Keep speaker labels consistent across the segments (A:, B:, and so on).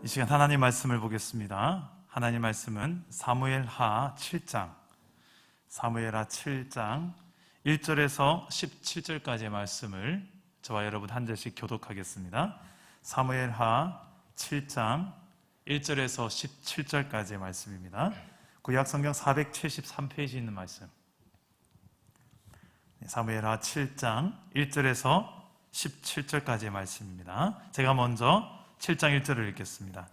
A: 시간 하나님 말씀을 보겠습니다. 하나님 말씀은 사무엘하 7장 1절에서 17절까지의 말씀을 저와 여러분 한 절씩 교독하겠습니다. 사무엘하 7장 1절에서 17절까지의 말씀입니다. 구약성경 473페이지 있는 말씀. 사무엘하 7장 1절에서 17절까지의 말씀입니다. 제가 먼저 7장 1절을 읽겠습니다.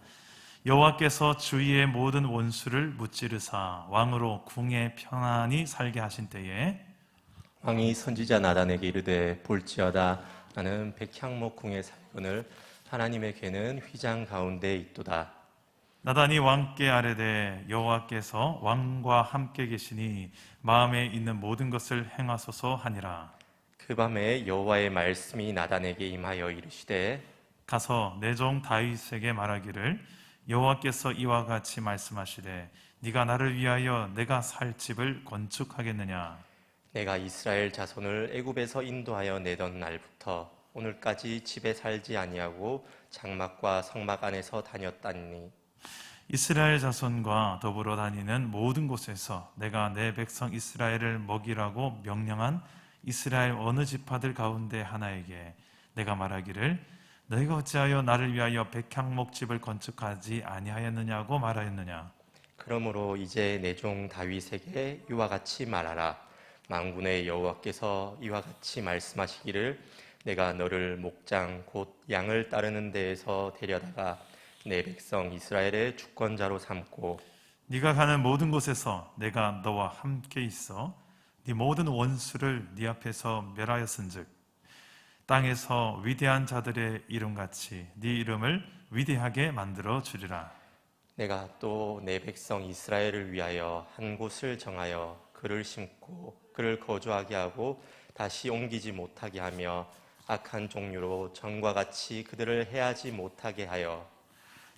A: 여호와께서 주위의 모든 원수를 무찌르사 왕으로 궁에 평안히 살게 하신 때에
B: 왕이 선지자 나단에게 이르되 볼지어다 나는 백향목 궁에 살거늘 하나님의 궤는 휘장 가운데 있도다.
A: 나단이 왕께 아뢰되 여호와께서 왕과 함께 계시니 마음에 있는 모든 것을 행하소서 하니라.
B: 그 밤에 여호와의 말씀이 나단에게 임하여 이르시되
A: 가서 내 종 다윗에게 말하기를 여호와께서 이와 같이 말씀하시되 네가 나를 위하여 내가 살 집을 건축하겠느냐.
B: 내가 이스라엘 자손을 애굽에서 인도하여 내던 날부터 오늘까지 집에 살지 아니하고 장막과 성막 안에서 다녔다니
A: 이스라엘 자손과 더불어 다니는 모든 곳에서 내가 내 백성 이스라엘을 먹이라고 명령한 이스라엘 어느 지파들 가운데 하나에게 내가 말하기를 너희가 어찌하여 나를 위하여 백향목집을 건축하지 아니하였느냐고 말하였느냐.
B: 그러므로 이제 내 종 다윗에게 이와 같이 말하라. 만군의 여호와께서 이와 같이 말씀하시기를 내가 너를 목장 곧 양을 따르는 데에서 데려다가 내 백성 이스라엘의 주권자로 삼고
A: 네가 가는 모든 곳에서 내가 너와 함께 있어 네 모든 원수를 네 앞에서 멸하였은즉 땅에서 위대한 자들의 이름같이 네 이름을 위대하게 만들어 주리라.
B: 내가 또 내 백성 이스라엘을 위하여 한 곳을 정하여 그를 심고 그를 거주하게 하고 다시 옮기지 못하게 하며 악한 종류로 전과 같이 그들을 해하지 못하게 하여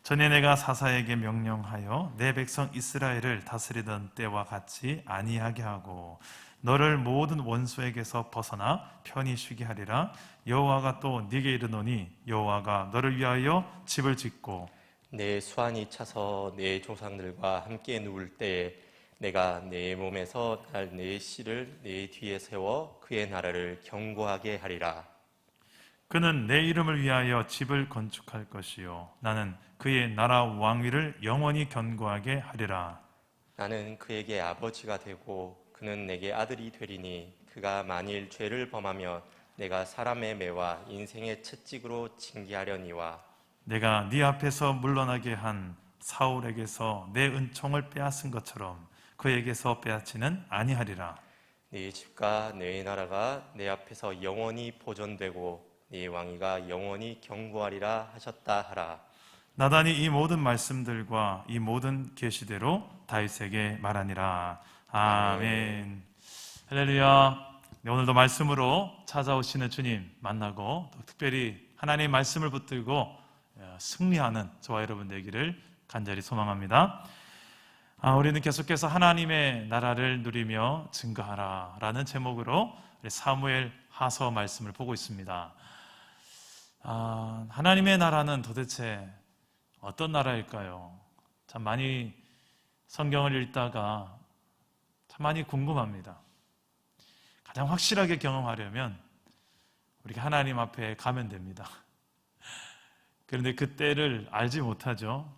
A: 전에 내가 사사에게 명령하여 내 백성 이스라엘을 다스리던 때와 같이 아니하게 하고 너를 모든 원수에게서 벗어나 편히 쉬게 하리라. 여호와가 또 네게 이르노니 여호와가 너를 위하여 집을 짓고
B: 내 수완이 차서 내 조상들과 함께 누울 때에 내가 내 몸에서 날 내 씨를 내 뒤에 세워 그의 나라를 견고하게 하리라.
A: 그는 내 이름을 위하여 집을 건축할 것이요 나는 그의 나라 왕위를 영원히 견고하게 하리라.
B: 나는 그에게 아버지가 되고 그는 내게 아들이 되리니 그가 만일 죄를 범하면 내가 사람의 매와 인생의 채찍으로 징계하려니와
A: 내가 네 앞에서 물러나게 한 사울에게서 내 은총을 빼앗은 것처럼 그에게서 빼앗지는 아니하리라.
B: 네 집과 네 나라가 내 앞에서 영원히 보존되고 네 왕위가 영원히 견고하리라 하셨다 하라.
A: 나단이 이 모든 말씀들과 이 모든 계시대로 다윗에게 말하니라. 아멘. 할렐루야. 오늘도 말씀으로 찾아오시는 주님 만나고 또 특별히 하나님의 말씀을 붙들고 승리하는 저와 여러분 되기를 간절히 소망합니다. 우리는 계속해서 하나님의 나라를 누리며 증거하라 라는 제목으로 사무엘 하서 말씀을 보고 있습니다. 하나님의 나라는 도대체 어떤 나라일까요? 참 많이 성경을 읽다가 참 많이 궁금합니다. 가장 확실하게 경험하려면 우리가 하나님 앞에 가면 됩니다. 그런데 그 때를 알지 못하죠.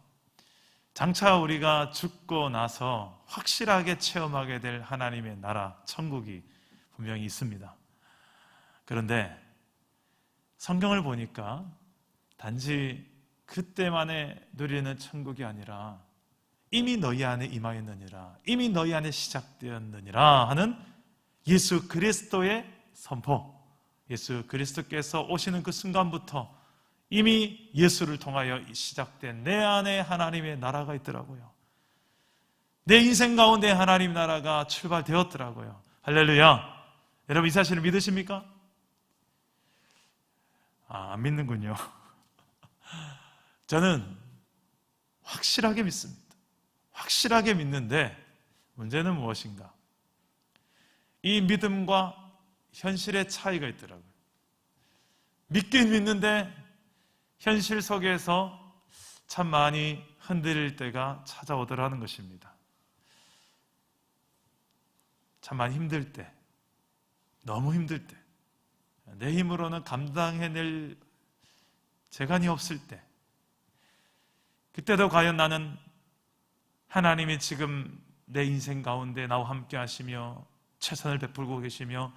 A: 장차 우리가 죽고 나서 확실하게 체험하게 될 하나님의 나라, 천국이 분명히 있습니다. 그런데 성경을 보니까 단지 그때만에 누리는 천국이 아니라 이미 너희 안에 임하였느니라, 이미 너희 안에 시작되었느니라 하는 예수 그리스도의 선포, 예수 그리스도께서 오시는 그 순간부터 이미 예수를 통하여 시작된 내 안에 하나님의 나라가 있더라고요. 내 인생 가운데 하나님 나라가 출발되었더라고요. 할렐루야. 여러분 이 사실을 믿으십니까? 안 믿는군요. 저는 확실하게 믿습니다. 확실하게 믿는데 문제는 무엇인가? 이 믿음과 현실의 차이가 있더라고요. 믿긴 믿는데 현실 속에서 참 많이 흔들릴 때가 찾아오더라는 것입니다. 참 많이 힘들 때, 너무 힘들 때, 내 힘으로는 감당해낼 재간이 없을 때, 그때도 과연 나는 하나님이 지금 내 인생 가운데 나와 함께 하시며 최선을 베풀고 계시며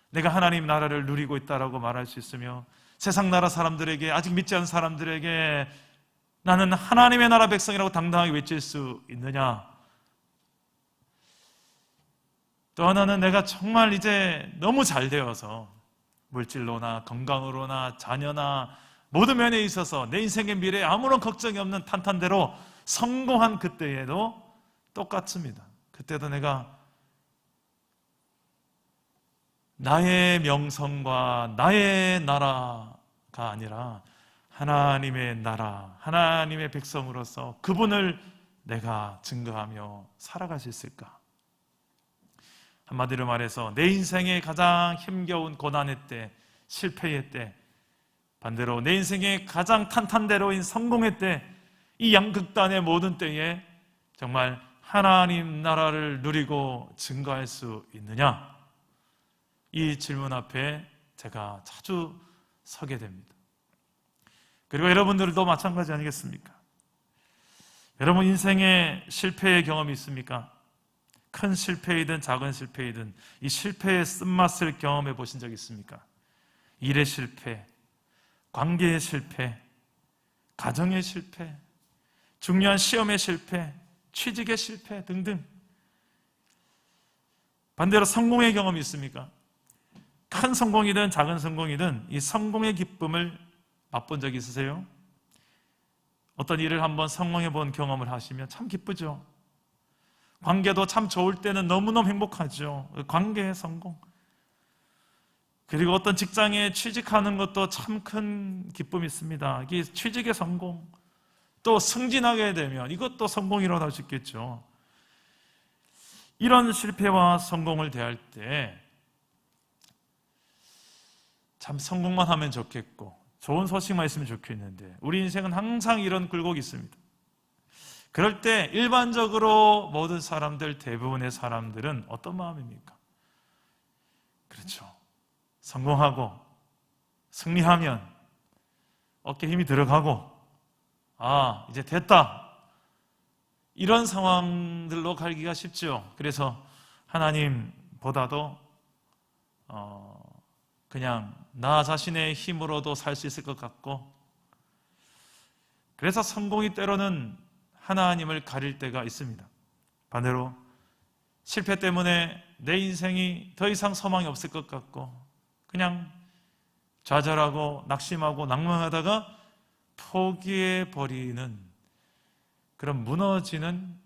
A: 내가 하나님 나라를 누리고 있다라고 말할 수 있으며 세상 나라 사람들에게, 아직 믿지 않은 사람들에게 나는 하나님의 나라 백성이라고 당당하게 외칠 수 있느냐? 또 하나는 내가 정말 이제 너무 잘 되어서 물질로나 건강으로나 자녀나 모든 면에 있어서 내 인생의 미래에 아무런 걱정이 없는 탄탄대로 성공한 그때에도 똑같습니다. 그때도 내가 나의 명성과 나의 나라가 아니라 하나님의 나라, 하나님의 백성으로서 그분을 내가 증거하며 살아갈 수 있을까? 한마디로 말해서 내 인생의 가장 힘겨운 고난의 때, 실패의 때, 반대로 내 인생의 가장 탄탄대로인 성공의 때, 이 양극단의 모든 때에 정말 하나님 나라를 누리고 증거할 수 있느냐? 이 질문 앞에 제가 자주 서게 됩니다. 그리고 여러분들도 마찬가지 아니겠습니까? 여러분 인생에 실패의 경험이 있습니까? 큰 실패이든 작은 실패이든 이 실패의 쓴맛을 경험해 보신 적 있습니까? 일의 실패, 관계의 실패, 가정의 실패, 중요한 시험의 실패, 취직의 실패 등등. 반대로 성공의 경험이 있습니까? 큰 성공이든 작은 성공이든 이 성공의 기쁨을 맛본 적이 있으세요? 어떤 일을 한번 성공해 본 경험을 하시면 참 기쁘죠. 관계도 참 좋을 때는 너무너무 행복하죠. 관계의 성공. 그리고 어떤 직장에 취직하는 것도 참 큰 기쁨이 있습니다. 이게 취직의 성공. 또 승진하게 되면 이것도 성공이라고 할 수 있겠죠. 이런 실패와 성공을 대할 때 참 성공만 하면 좋겠고 좋은 소식만 있으면 좋겠는데 우리 인생은 항상 이런 굴곡이 있습니다. 그럴 때 일반적으로 모든 사람들, 대부분의 사람들은 어떤 마음입니까? 그렇죠. 성공하고 승리하면 어깨에 힘이 들어가고 이제 됐다. 이런 상황들로 갈기가 쉽죠. 그래서 하나님보다도 그냥 나 자신의 힘으로도 살 수 있을 것 같고, 그래서 성공이 때로는 하나님을 가릴 때가 있습니다. 반대로 실패 때문에 내 인생이 더 이상 소망이 없을 것 같고 그냥 좌절하고 낙심하고 낭망하다가 포기해버리는 그런 무너지는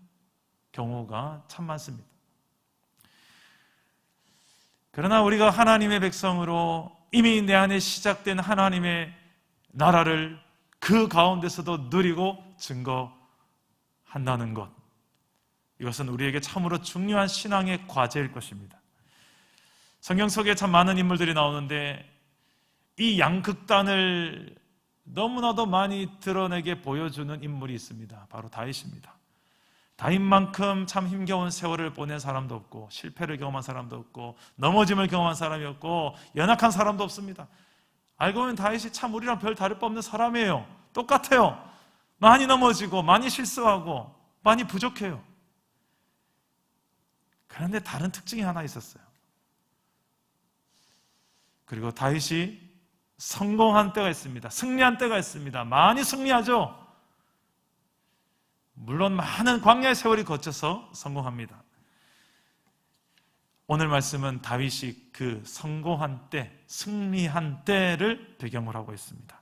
A: 경우가 참 많습니다. 그러나 우리가 하나님의 백성으로 이미 내 안에 시작된 하나님의 나라를 그 가운데서도 누리고 증거한다는 것, 이것은 우리에게 참으로 중요한 신앙의 과제일 것입니다. 성경 속에 참 많은 인물들이 나오는데 이 양극단을 너무나도 많이 드러내게 보여주는 인물이 있습니다. 바로 다윗입니다. 다윗만큼 참 힘겨운 세월을 보낸 사람도 없고 실패를 경험한 사람도 없고 넘어짐을 경험한 사람이 없고 연약한 사람도 없습니다. 알고 보면 다윗이 참 우리랑 별 다를 바 없는 사람이에요. 똑같아요. 많이 넘어지고 많이 실수하고 많이 부족해요. 그런데 다른 특징이 하나 있었어요. 그리고 다윗이 성공한 때가 있습니다. 승리한 때가 있습니다. 많이 승리하죠. 물론 많은 광야의 세월이 거쳐서 성공합니다. 오늘 말씀은 다윗이 그 성공한 때, 승리한 때를 배경으로 하고 있습니다.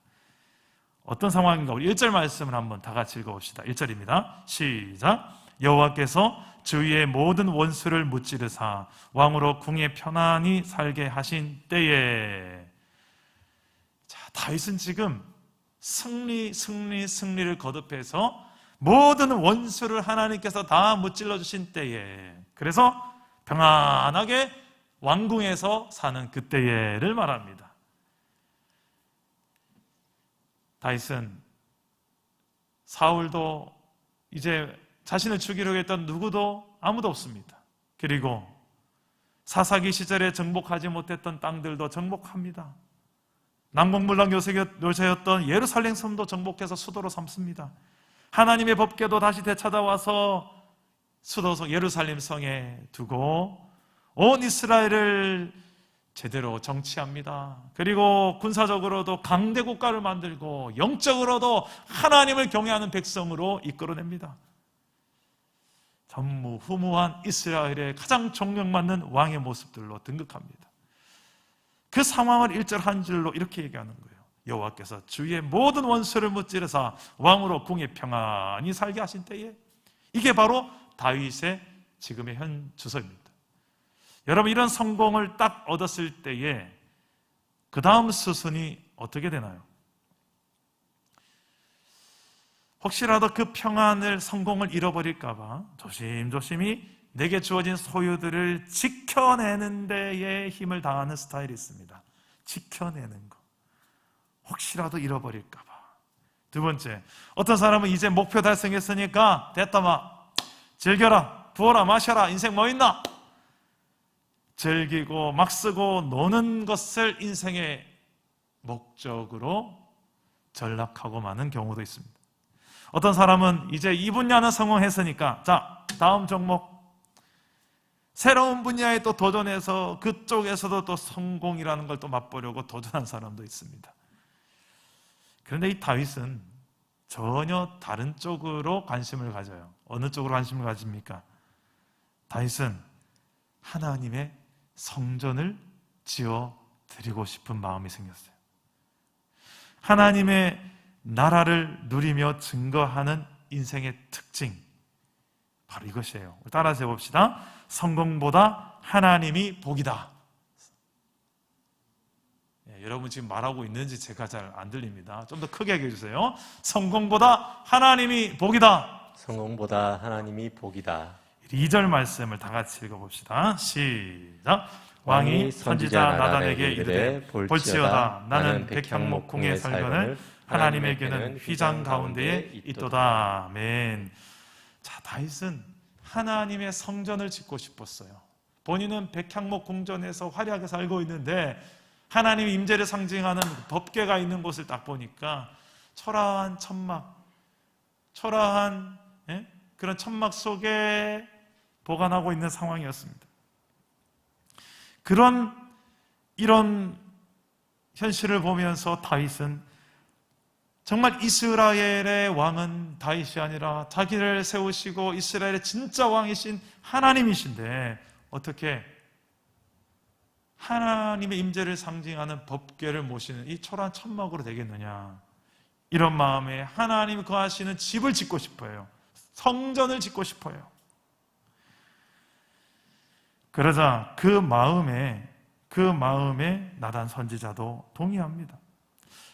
A: 어떤 상황인가? 우리 1절 말씀을 한번 다 같이 읽어봅시다. 1절입니다. 시작. 여호와께서 주위의 모든 원수를 무찌르사 왕으로 궁에 편안히 살게 하신 때에. 자, 다윗은 지금 승리를 거듭해서 모든 원수를 하나님께서 다 무찔러 주신 때에, 그래서 평안하게 왕궁에서 사는 그때에를 말합니다. 다윗은 사울도 이제 자신을 죽이려고 했던 누구도 아무도 없습니다. 그리고 사사기 시절에 정복하지 못했던 땅들도 정복합니다. 난공불락 요새였던 예루살렘 성도 정복해서 수도로 삼습니다. 하나님의 법궤도 다시 되찾아와서 수도 예루살렘 성에 두고 온 이스라엘을 제대로 정치합니다. 그리고 군사적으로도 강대 국가를 만들고 영적으로도 하나님을 경외하는 백성으로 이끌어냅니다. 전무후무한 이스라엘의 가장 존경받는 왕의 모습들로 등극합니다. 그 상황을 1절 한 줄로 이렇게 얘기하는 거예요. 여호와께서 주의 모든 원수를 무찌르사 왕으로 궁에 평안히 살게 하신 때에, 이게 바로 다윗의 지금의 현 주소입니다. 여러분, 이런 성공을 딱 얻었을 때에 그 다음 수순이 어떻게 되나요? 혹시라도 그 평안을, 성공을 잃어버릴까봐 조심조심히 내게 주어진 소유들을 지켜내는 데에 힘을 다하는 스타일이 있습니다. 지켜내는 거. 혹시라도 잃어버릴까봐. 두 번째, 어떤 사람은 이제 목표 달성했으니까 됐다 막 즐겨라, 부어라, 마셔라, 인생 뭐 있나? 즐기고 막 쓰고 노는 것을 인생의 목적으로 전락하고 마는 경우도 있습니다. 어떤 사람은 이제 이 분야는 성공했으니까 자, 다음 종목, 새로운 분야에 또 도전해서 그쪽에서도 또 성공이라는 걸 또 맛보려고 도전한 사람도 있습니다. 그런데 이 다윗은 전혀 다른 쪽으로 관심을 가져요. 어느 쪽으로 관심을 가집니까? 다윗은 하나님의 성전을 지어 드리고 싶은 마음이 생겼어요. 하나님의 나라를 누리며 증거하는 인생의 특징, 바로 이것이에요. 따라서 해봅시다. 성공보다 하나님이 복이다. 여러분 지금 말하고 있는지 제가 잘 안 들립니다. 좀 더 크게 얘기해 주세요. 성공보다 하나님이 복이다.
B: 성공보다 하나님이 복이다.
A: 2절 말씀을 다 같이 읽어봅시다. 시작. 왕이 선지자 나단에게 이르되 볼지어다 나는 백향목 궁의 살건을 하나님에게는 휘장 가운데에 있도다. 아멘. 자, 다윗은 하나님의 성전을 짓고 싶었어요. 본인은 백향목 궁전에서 화려하게 살고 있는데 하나님의 임재를 상징하는 법궤가 있는 곳을 딱 보니까 초라한 천막, 초라한 그런 천막 속에 보관하고 있는 상황이었습니다. 이런 현실을 보면서 다윗은 정말 이스라엘의 왕은 다윗이 아니라 자기를 세우시고 이스라엘의 진짜 왕이신 하나님이신데 어떻게 하나님의 임재를 상징하는 법궤를 모시는 이 초라한 천막으로 되겠느냐, 이런 마음에 하나님이 거하시는 집을 짓고 싶어요. 성전을 짓고 싶어요. 그러자 그 마음에 나단 선지자도 동의합니다.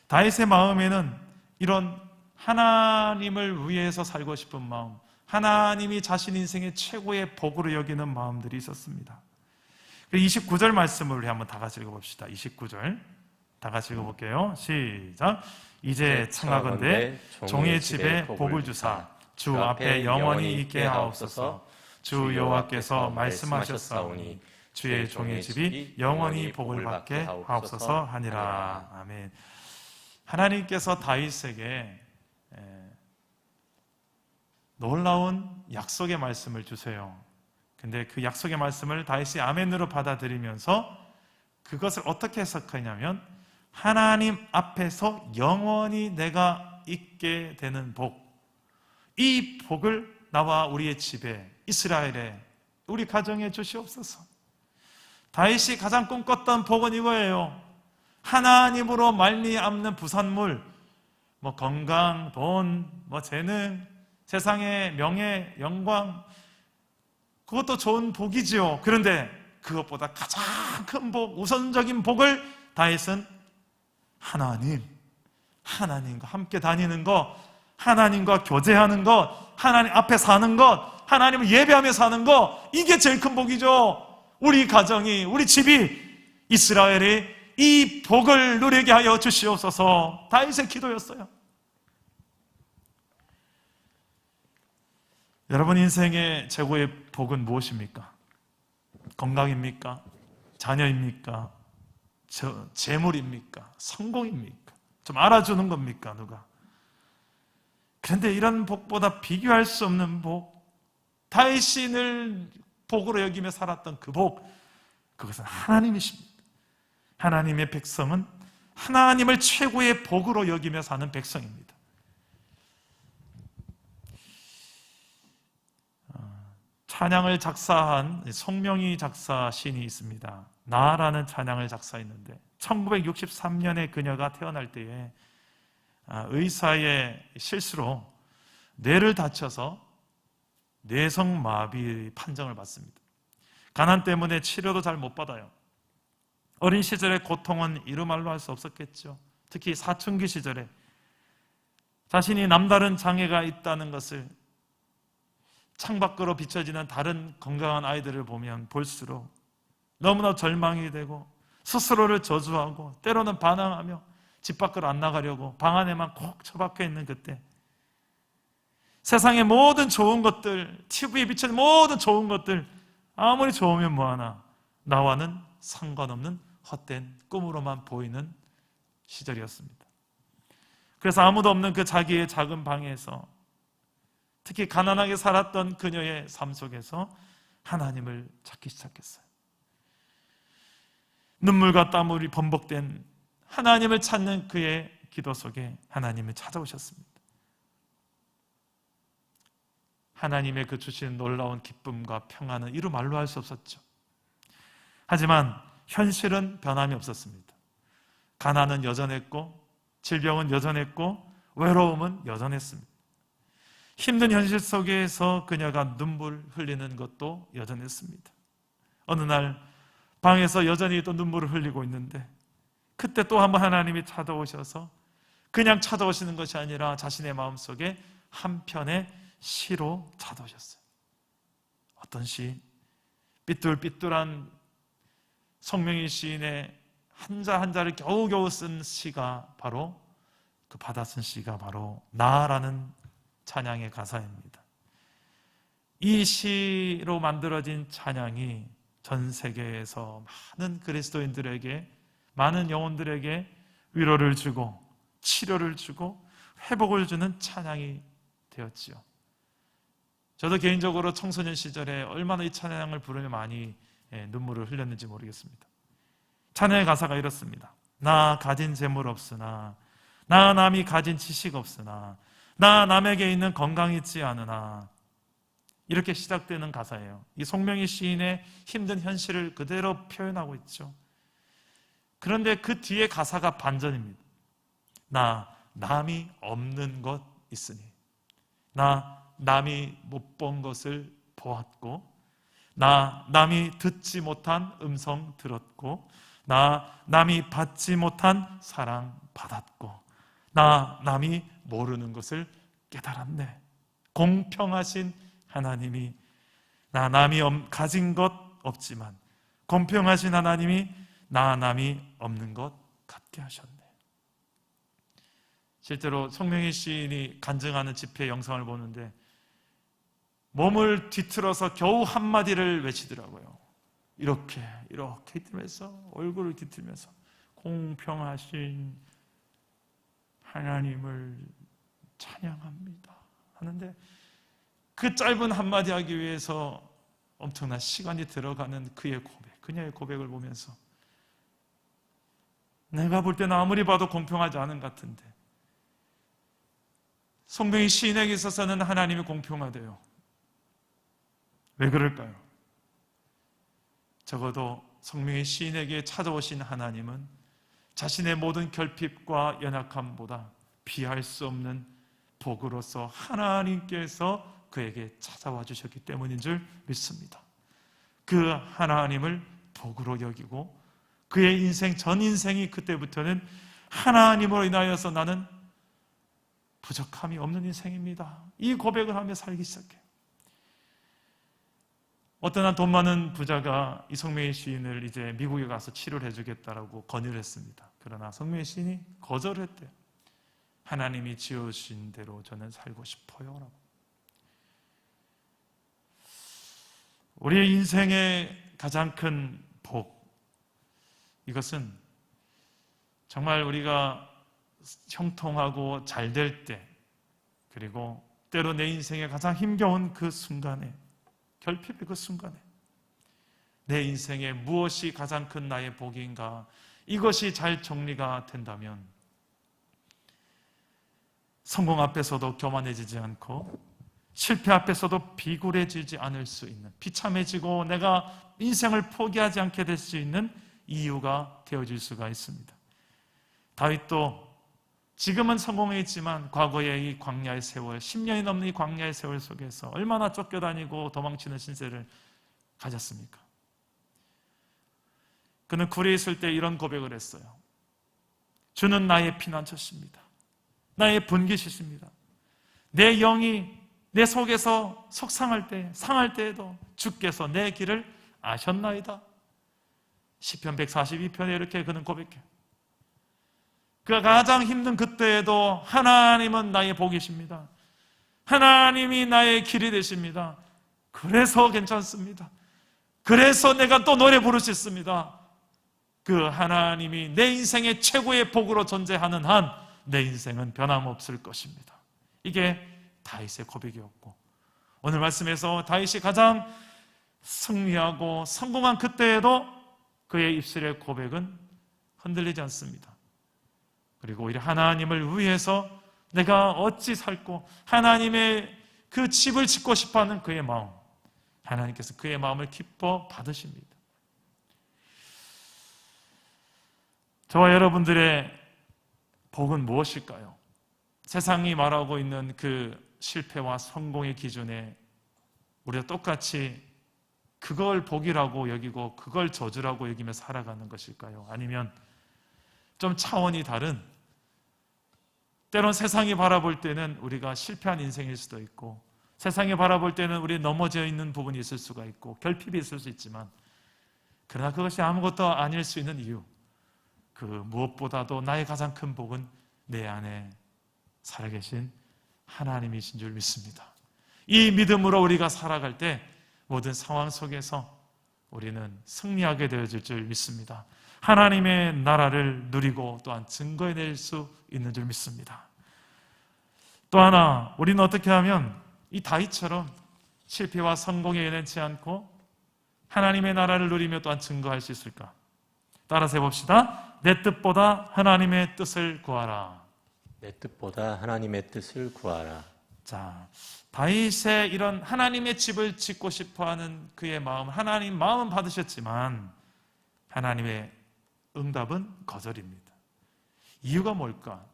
A: 다윗의 마음에는 이런 하나님을 위해서 살고 싶은 마음, 하나님이 자신 인생의 최고의 복으로 여기는 마음들이 있었습니다. 29절 말씀을 우리 한번 다 같이 읽어봅시다. 29절 다 같이 읽어볼게요. 시작. 이제 청하건대 종의 집에 복을 주사 주 앞에 영원히 있게 하옵소서. 주 여호와께서 말씀하셨사오니 주의 종의 집이 영원히 복을 받게 하옵소서 하니라. 아멘. 하나님께서 다윗에게 놀라운 약속의 말씀을 주세요. 근데 그 약속의 말씀을 다윗이 아멘으로 받아들이면서 그것을 어떻게 해석하냐면 하나님 앞에서 영원히 내가 있게 되는 복, 이 복을 나와 우리의 집에, 이스라엘에, 우리 가정에 주시옵소서. 다윗이 가장 꿈꿨던 복은 이거예요. 하나님으로 말미암는 부산물, 건강, 돈, 재능, 세상의 명예, 영광, 그것도 좋은 복이지요. 그런데 그것보다 가장 큰 복, 우선적인 복을 다윗은 하나님과 함께 다니는 것, 하나님과 교제하는 것, 하나님 앞에 사는 것, 하나님을 예배하며 사는 것, 이게 제일 큰 복이죠. 우리 가정이, 우리 집이, 이스라엘이 이 복을 누리게 하여 주시옵소서. 다윗의 기도였어요. 여러분 인생의 최고의 복은 무엇입니까? 건강입니까? 자녀입니까? 재물입니까? 성공입니까? 좀 알아주는 겁니까? 누가? 그런데 이런 복보다 비교할 수 없는 복, 다윗신을 복으로 여기며 살았던 그 복, 그것은 하나님이십니다. 하나님의 백성은 하나님을 최고의 복으로 여기며 사는 백성입니다. 찬양을 작사한 송명희 작사 시인이 있습니다. 나라는 찬양을 작사했는데 1963년에 그녀가 태어날 때에 의사의 실수로 뇌를 다쳐서 뇌성마비 판정을 받습니다. 가난 때문에 치료도 잘 못 받아요. 어린 시절의 고통은 이루 말로 할 수 없었겠죠. 특히 사춘기 시절에 자신이 남다른 장애가 있다는 것을 창밖으로 비춰지는 다른 건강한 아이들을 보면 볼수록 너무나 절망이 되고 스스로를 저주하고 때로는 반항하며 집 밖으로 안 나가려고 방 안에만 콕 처박혀 있는 그때, 세상의 모든 좋은 것들, TV에 비치는 모든 좋은 것들 아무리 좋으면 뭐하나 나와는 상관없는 헛된 꿈으로만 보이는 시절이었습니다. 그래서 아무도 없는 그 자기의 작은 방에서 특히 가난하게 살았던 그녀의 삶 속에서 하나님을 찾기 시작했어요. 눈물과 땀울이 번복된 하나님을 찾는 그의 기도 속에 하나님을 찾아오셨습니다. 하나님의 그 주시는 놀라운 기쁨과 평안은 이루 말로 할 수 없었죠. 하지만 현실은 변함이 없었습니다. 가난은 여전했고 질병은 여전했고 외로움은 여전했습니다. 힘든 현실 속에서 그녀가 눈물 흘리는 것도 여전했습니다. 어느 날 방에서 여전히 또 눈물을 흘리고 있는데 그때 또 한번 하나님이 찾아오셔서 그냥 찾아오시는 것이 아니라 자신의 마음속에 한 편의 시로 찾아오셨어요. 어떤 시? 삐뚤삐뚤한 송명희 시인의 한자 한자를 겨우겨우 쓴 시가 바로 그 받아 쓴 시가 바로 나라는 찬양의 가사입니다. 이 시로 만들어진 찬양이 전 세계에서 많은 그리스도인들에게, 많은 영혼들에게 위로를 주고 치료를 주고 회복을 주는 찬양이 되었지요. 저도 개인적으로 청소년 시절에 얼마나 이 찬양을 부르며 많이 눈물을 흘렸는지 모르겠습니다. 찬양의 가사가 이렇습니다. 나 가진 재물 없으나, 나 남이 가진 지식 없으나, 나 남에게 있는 건강 있지 않으나, 이렇게 시작되는 가사예요. 이 송명희 시인의 힘든 현실을 그대로 표현하고 있죠. 그런데 그 뒤에 가사가 반전입니다. 나 남이 없는 것 있으니, 나 남이 못 본 것을 보았고, 나 남이 듣지 못한 음성 들었고, 나 남이 받지 못한 사랑 받았고, 나 남이 모르는 것을 깨달았네. 공평하신 하나님이 나 남이 가진 것 없지만 공평하신 하나님이 나 남이 없는 것 같게 하셨네. 실제로 송명희 시인이 간증하는 집회 영상을 보는데 몸을 뒤틀어서 겨우 한마디를 외치더라고요. 이렇게 뒤틀면서, 얼굴을 뒤틀면서 공평하신 하나님을 찬양합니다 하는데, 그 짧은 한마디 하기 위해서 엄청난 시간이 들어가는 그의 고백, 그녀의 고백을 보면서 내가 볼 때는 아무리 봐도 공평하지 않은 것 같은데 송명희 시인에게 있어서는 하나님이 공평하대요. 왜 그럴까요? 적어도 송명희 시인에게 찾아오신 하나님은 자신의 모든 결핍과 연약함보다 비할 수 없는 복으로서 하나님께서 그에게 찾아와 주셨기 때문인 줄 믿습니다. 그 하나님을 복으로 여기고 그의 인생, 전 인생이 그때부터는 하나님으로 인하여서 나는 부족함이 없는 인생입니다, 이 고백을 하며 살기 시작해요. 어떤 한 돈 많은 부자가 이 송명희 시인을 이제 미국에 가서 치료를 해주겠다라고 건의를 했습니다. 그러나 송명희 시인이 거절을 했대요. 하나님이 지어주신 대로 저는 살고 싶어요 라고. 우리의 인생의 가장 큰 복, 이것은 정말 우리가 형통하고 잘 될 때, 그리고 때로 내 인생에 가장 힘겨운 그 순간에, 결핍의 그 순간에 내 인생에 무엇이 가장 큰 나의 복인가, 이것이 잘 정리가 된다면 성공 앞에서도 교만해지지 않고 실패 앞에서도 비굴해지지 않을 수 있는, 비참해지고 내가 인생을 포기하지 않게 될 수 있는 이유가 되어질 수가 있습니다. 다윗도 지금은 성공했지만 과거의 이 광야의 세월, 10년이 넘는 이 광야의 세월 속에서 얼마나 쫓겨다니고 도망치는 신세를 가졌습니까? 그는 굴에 있을 때 이런 고백을 했어요. 주는 나의 피난처십니다. 나의 분깃이십니다. 내 영이 내 속에서 속상할 때, 상할 때에도 주께서 내 길을 아셨나이다. 시편 142편에 이렇게 그는 고백해요. 그가 가장 힘든 그때에도 하나님은 나의 복이십니다. 하나님이 나의 길이 되십니다. 그래서 괜찮습니다. 그래서 내가 또 노래 부를 수 있습니다. 그 하나님이 내 인생의 최고의 복으로 존재하는 한 내 인생은 변함없을 것입니다. 이게 다윗의 고백이었고, 오늘 말씀에서 다윗이 가장 승리하고 성공한 그때에도 그의 입술의 고백은 흔들리지 않습니다. 그리고 오히려 하나님을 위해서 내가 어찌 살고 하나님의 그 집을 짓고 싶어하는 그의 마음, 하나님께서 그의 마음을 기뻐 받으십니다. 저와 여러분들의 복은 무엇일까요? 세상이 말하고 있는 그 실패와 성공의 기준에 우리가 똑같이 그걸 복이라고 여기고 그걸 저주라고 여기며 살아가는 것일까요? 아니면 좀 차원이 다른, 때론 세상이 바라볼 때는 우리가 실패한 인생일 수도 있고, 세상이 바라볼 때는 우리 넘어져 있는 부분이 있을 수가 있고 결핍이 있을 수 있지만, 그러나 그것이 아무것도 아닐 수 있는 이유, 그 무엇보다도 나의 가장 큰 복은 내 안에 살아계신 하나님이신 줄 믿습니다. 이 믿음으로 우리가 살아갈 때 모든 상황 속에서 우리는 승리하게 되어질 줄 믿습니다. 하나님의 나라를 누리고 또한 증거해낼 수 있는 줄 믿습니다. 또 하나, 우리는 어떻게 하면 이 다윗처럼 실패와 성공에 연연치 않고 하나님의 나라를 누리며 또한 증거할 수 있을까? 따라서 해봅시다. 내 뜻보다 하나님의 뜻을 구하라.
B: 내 뜻보다 하나님의 뜻을 구하라.
A: 자, 다윗의 이런 하나님의 집을 짓고 싶어하는 그의 마음, 하나님 마음은 받으셨지만 하나님의 응답은 거절입니다. 이유가 뭘까?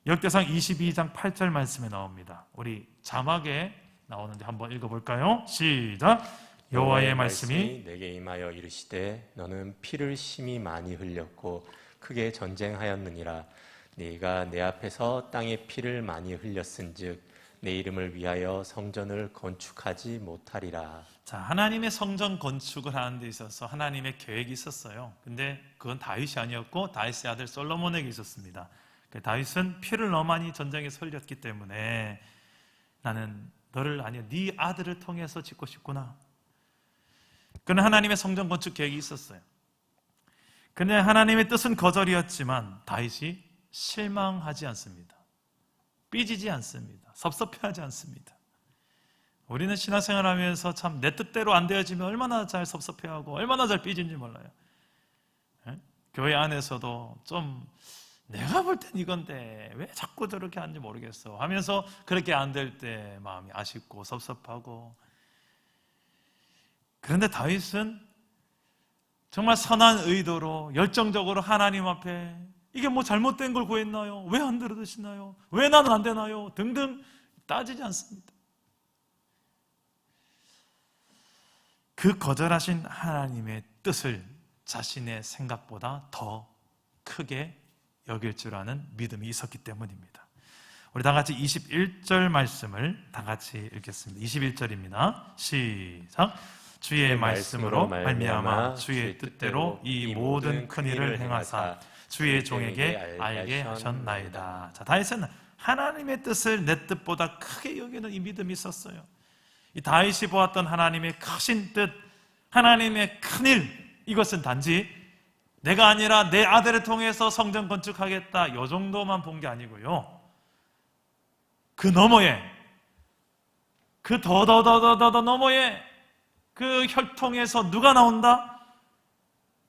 A: 역대상 22장 8절 말씀에 나옵니다. 우리 자막에 나오는데 한번 읽어볼까요? 시작! 여호와의 말씀이
B: 내게 임하여 이르시되 너는 피를 심히 많이 흘렸고 크게 전쟁하였느니라. 네가 내 앞에서 땅에 피를 많이 흘렸은즉 내 이름을 위하여 성전을 건축하지 못하리라.
A: 자, 하나님의 성전 건축을 하는 데 있어서 하나님의 계획이 있었어요. 근데 그건 다윗이 아니었고 다윗의 아들 솔로몬에게 있었습니다. 다윗은 피를 너무 많이 전쟁에서 흘렸기 때문에 나는 너를 아니야 네 아들을 통해서 짓고 싶구나. 그는 하나님의 성전 건축 계획이 있었어요. 근데 하나님의 뜻은 거절이었지만 다윗이 실망하지 않습니다. 삐지지 않습니다. 섭섭해하지 않습니다. 우리는 신앙생활 하면서 참 내 뜻대로 안 되어지면 얼마나 잘 섭섭해하고 얼마나 잘 삐진지 몰라요. 교회 안에서도 좀 내가 볼 땐 이건데 왜 자꾸 저렇게 하는지 모르겠어 하면서 그렇게 안 될 때 마음이 아쉽고 섭섭하고, 그런데 다윗은 정말 선한 의도로 열정적으로 하나님 앞에 이게 뭐 잘못된 걸 구했나요? 왜 안 들어주시나요? 왜 나는 안 되나요? 등등 따지지 않습니다. 그 거절하신 하나님의 뜻을 자신의 생각보다 더 크게 여길 줄 아는 믿음이 있었기 때문입니다. 우리 다 같이 21절 말씀을 다 같이 읽겠습니다. 21절입니다. 시작! 주의 말씀으로 말미암아 주의 뜻대로 이 모든 큰 일을 행하사 주의 종에게 알게 하셨나이다. 자, 다윗은 하나님의 뜻을 내 뜻보다 크게 여기는 이 믿음이 있었어요. 이 다윗이 보았던 하나님의 크신 뜻, 하나님의 큰일, 이것은 단지 내가 아니라 내 아들을 통해서 성전 건축하겠다, 이 정도만 본 게 아니고요. 그 너머에, 그 더더더더더 너머에 그 혈통에서 누가 나온다?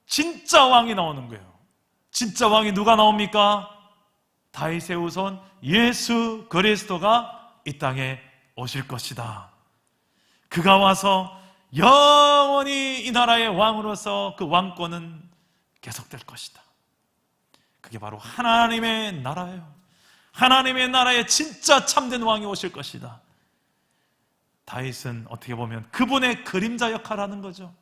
A: 진짜 왕이 나오는 거예요. 진짜 왕이 누가 나옵니까? 다윗의 후손 예수 그리스도가 이 땅에 오실 것이다. 그가 와서 영원히 이 나라의 왕으로서 그 왕권은 계속될 것이다. 그게 바로 하나님의 나라예요. 하나님의 나라에 진짜 참된 왕이 오실 것이다. 다윗은 어떻게 보면 그분의 그림자 역할을 하는 거죠.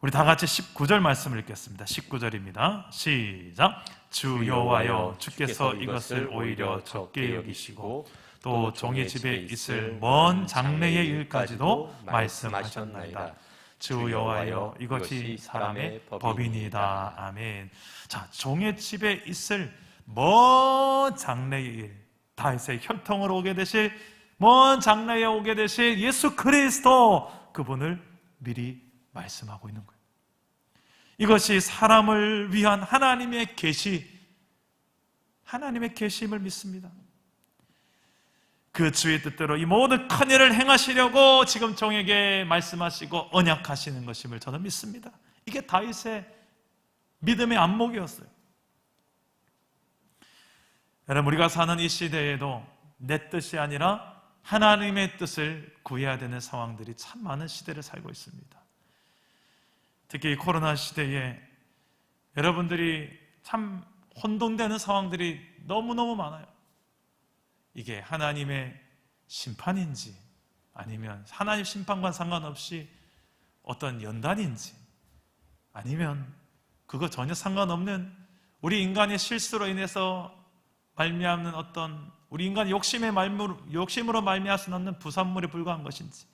A: 우리 다 같이 19절 말씀을 읽겠습니다. 19절입니다. 시작. 주 여호와여, 주께서 이것을 오히려 적게 여기시고 또 종의 집에 있을 먼 장래의 일까지도 말씀하셨나이다. 주 여호와여, 이것이 사람의 법이니이다. 아멘. 자, 종의 집에 있을 먼 장래의 일, 다윗의 혈통으로 오게 되실, 먼 장래에 오게 되실 예수 그리스도, 그분을 미리 말씀하고 있는 거예요. 이것이 사람을 위한 하나님의 계시, 하나님의 계시임을 믿습니다. 그 주의 뜻대로 이 모든 큰 일을 행하시려고 지금 종에게 말씀하시고 언약하시는 것임을 저는 믿습니다. 이게 다윗의 믿음의 안목이었어요. 여러분, 우리가 사는 이 시대에도 내 뜻이 아니라 하나님의 뜻을 구해야 되는 상황들이 참 많은 시대를 살고 있습니다. 특히 이 코로나 시대에 여러분들이 참 혼돈되는 상황들이 너무너무 많아요. 이게 하나님의 심판인지 아니면 하나님 심판과 상관없이 어떤 연단인지 아니면 그거 전혀 상관없는 우리 인간의 실수로 인해서 말미암는 어떤 우리 인간의 욕심으로 말미암을 수 없는 부산물에 불과한 것인지,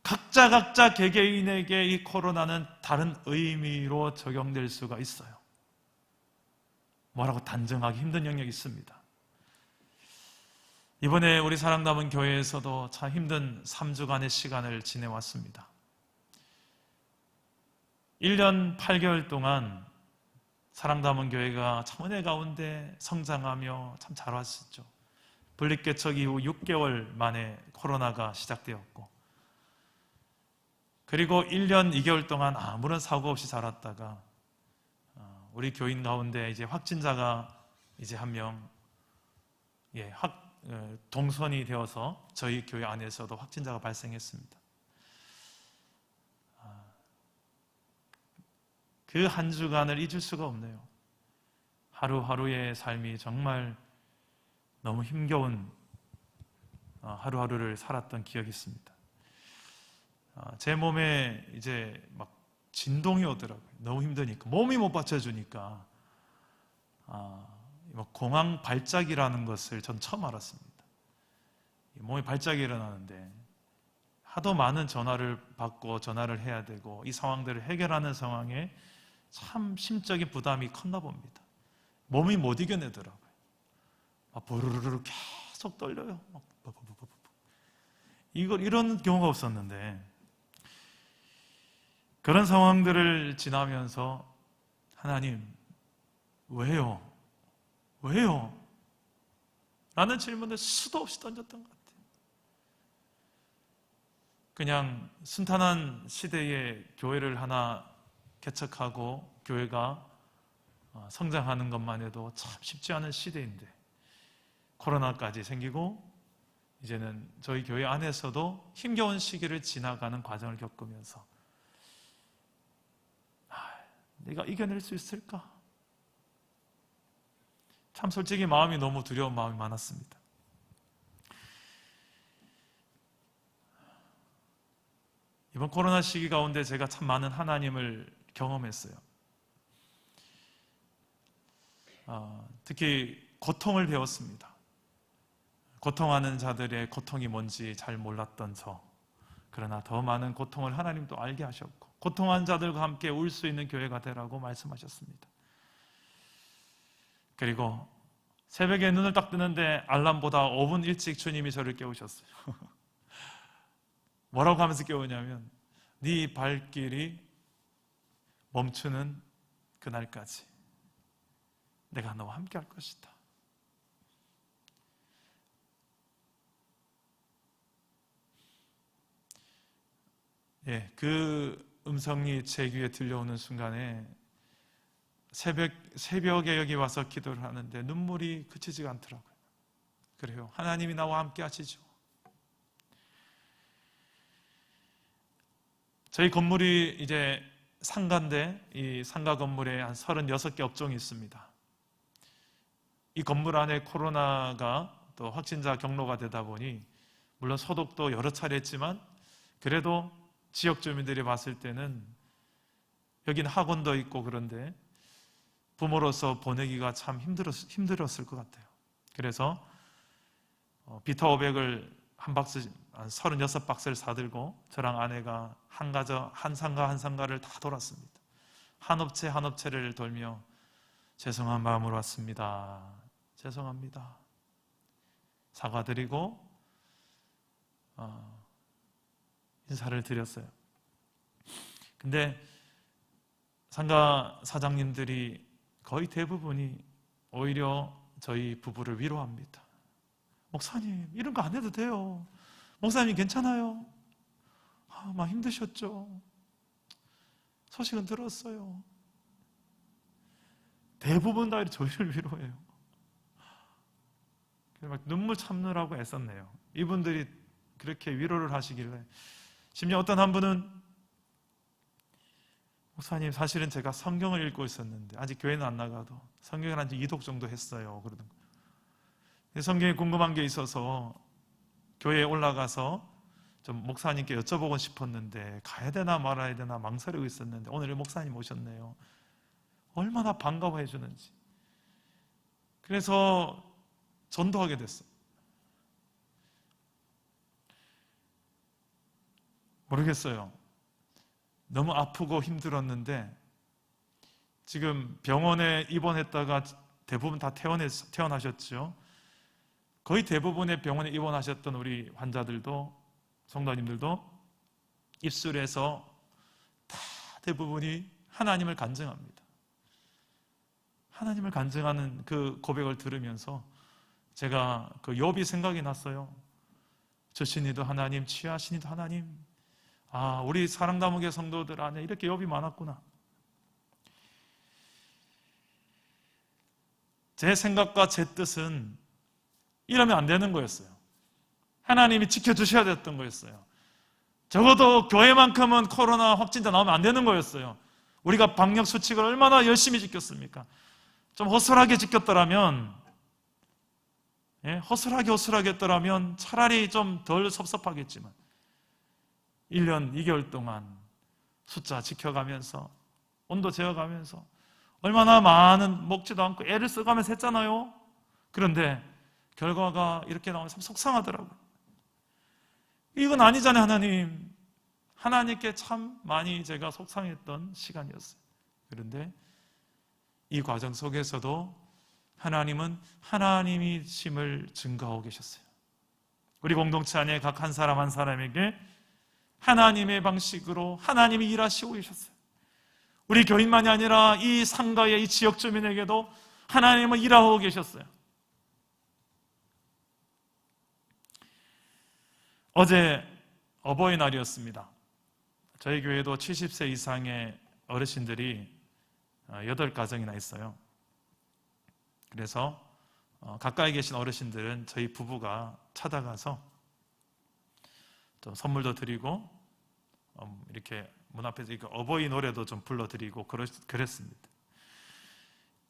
A: 각자 개개인에게 이 코로나는 다른 의미로 적용될 수가 있어요. 뭐라고 단정하기 힘든 영역이 있습니다. 이번에 우리 사랑담은 교회에서도 참 힘든 3주간의 시간을 지내왔습니다. 1년 8개월 동안 사랑담은 교회가 참 은혜 가운데 성장하며 참 잘 왔었죠. 분립개척 이후 6개월 만에 코로나가 시작되었고, 그리고 1년 2개월 동안 아무런 사고 없이 살았다가 우리 교인 가운데 이제 확진자가 이제 한 명 동선이 되어서 저희 교회 안에서도 확진자가 발생했습니다. 그 한 주간을 잊을 수가 없네요. 하루하루의 삶이 정말 너무 힘겨운 하루하루를 살았던 기억이 있습니다. 제 몸에 이제 막 진동이 오더라고요. 너무 힘드니까, 몸이 못 받쳐주니까. 공황 발작이라는 것을 전 처음 알았습니다. 몸에 발작이 일어나는데 하도 많은 전화를 받고 전화를 해야 되고 이 상황들을 해결하는 상황에 참 심적인 부담이 컸나 봅니다. 몸이 못 이겨내더라고요. 막 부르르르 계속 떨려요. 이런 경우가 없었는데, 그런 상황들을 지나면서 하나님, 왜요? 왜요? 라는 질문을 수도 없이 던졌던 것 같아요. 그냥 순탄한 시대에 교회를 하나 개척하고 교회가 성장하는 것만 해도 참 쉽지 않은 시대인데, 코로나까지 생기고 이제는 저희 교회 안에서도 힘겨운 시기를 지나가는 과정을 겪으면서 내가 이겨낼 수 있을까? 참 솔직히 마음이 너무 두려운 마음이 많았습니다. 이번 코로나 시기 가운데 제가 참 많은 하나님을 경험했어요. 특히 고통을 배웠습니다. 고통하는 자들의 고통이 뭔지 잘 몰랐던 저, 그러나 더 많은 고통을 하나님도 알게 하셨고, 고통한 자들과 함께 울 수 있는 교회가 되라고 말씀하셨습니다. 그리고 새벽에 눈을 딱 뜨는데 알람보다 5분 일찍 주님이 저를 깨우셨어요. 뭐라고 하면서 깨우냐면 네 발길이 멈추는 그날까지 내가 너와 함께 할 것이다. 예, 그 음성이 제 귀에 들려오는 순간에 새벽에 여기 와서 기도를 하는데 눈물이 그치지가 않더라고요. 그래요. 하나님이 나와 함께 하시죠. 저희 건물이 이제 상가인데 이 상가 건물에 한 36개 업종이 있습니다. 이 건물 안에 코로나가 또 확진자 경로가 되다 보니 물론 소독도 여러 차례 했지만 그래도 지역 주민들이 봤을 때는 여기는 학원도 있고 그런데 부모로서 보내기가 참 힘들었을 것 같아요. 그래서 비타 500을 한 36박스를 사들고 저랑 아내가 한 상가를 다 돌았습니다. 한 업체를 돌며 죄송한 마음으로 왔습니다. 죄송합니다. 사과드리고 인사를 드렸어요. 근데 상가 사장님들이 거의 대부분이 오히려 저희 부부를 위로합니다. 목사님, 이런 거 안 해도 돼요. 목사님 괜찮아요. 막 힘드셨죠. 소식은 들었어요. 대부분 다 저희를 위로해요. 막 눈물 참느라고 애썼네요. 이분들이 그렇게 위로를 하시길래 심지어 어떤 한 분은 목사님 사실은 제가 성경을 읽고 있었는데 아직 교회는 안 나가도 성경을 한 2독 정도 했어요. 그러던 거예요. 성경에 궁금한 게 있어서 교회에 올라가서 좀 목사님께 여쭤보고 싶었는데 가야 되나 말아야 되나 망설이고 있었는데 오늘 목사님 오셨네요. 얼마나 반가워해 주는지. 그래서 전도하게 됐어요. 모르겠어요. 너무 아프고 힘들었는데 지금 병원에 입원했다가 대부분 다 퇴원하셨죠. 거의 대부분의 병원에 입원하셨던 우리 환자들도 성도님들도 입술에서 다 대부분이 하나님을 간증합니다. 하나님을 간증하는 그 고백을 들으면서 제가 그 욥이 생각이 났어요. 저신이도 하나님, 취하신이도 하나님. 우리 사랑다목의 성도들 안에 이렇게 욥이 많았구나. 제 생각과 제 뜻은 이러면 안 되는 거였어요. 하나님이 지켜주셔야 됐던 거였어요. 적어도 교회만큼은 코로나 확진자 나오면 안 되는 거였어요. 우리가 방역 수칙을 얼마나 열심히 지켰습니까? 좀 허술하게 지켰더라면, 허술하게 했더라면 차라리 좀 덜 섭섭하겠지만 1년 2개월 동안 숫자 지켜가면서 온도 재어가면서 얼마나 많은 먹지도 않고 애를 써가면서 했잖아요. 그런데 결과가 이렇게 나오면 참 속상하더라고요. 이건 아니잖아요. 하나님께 참 많이 제가 속상했던 시간이었어요. 그런데 이 과정 속에서도 하나님은 하나님이심을 증거하고 계셨어요. 우리 공동체 안에 각 한 사람 한 사람에게 하나님의 방식으로 하나님이 일하시고 계셨어요. 우리 교인만이 아니라 이 상가의 이 지역 주민에게도 하나님은 일하고 계셨어요. 어제 어버이날이었습니다. 저희 교회도 70세 이상의 어르신들이 8가정이나 있어요. 그래서 가까이 계신 어르신들은 저희 부부가 찾아가서 또 선물도 드리고 이렇게 문 앞에서 어버이 노래도 좀 불러드리고 그랬습니다.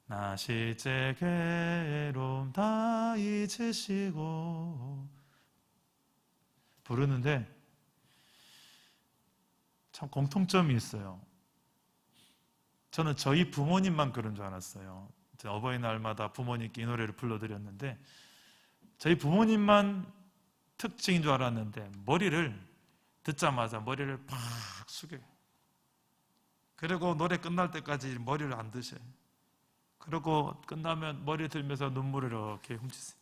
A: 나 실제 괴로움 다 잊으시고 부르는데 참 공통점이 있어요. 저는 저희 부모님만 그런 줄 알았어요. 어버이날마다 부모님께 이 노래를 불러드렸는데 저희 부모님만 특징인 줄 알았는데 머리를 듣자마자 머리를 팍 숙여요. 그리고 노래 끝날 때까지 머리를 안 드셔요. 그러고 끝나면 머리 들면서 눈물을 이렇게 훔치세요.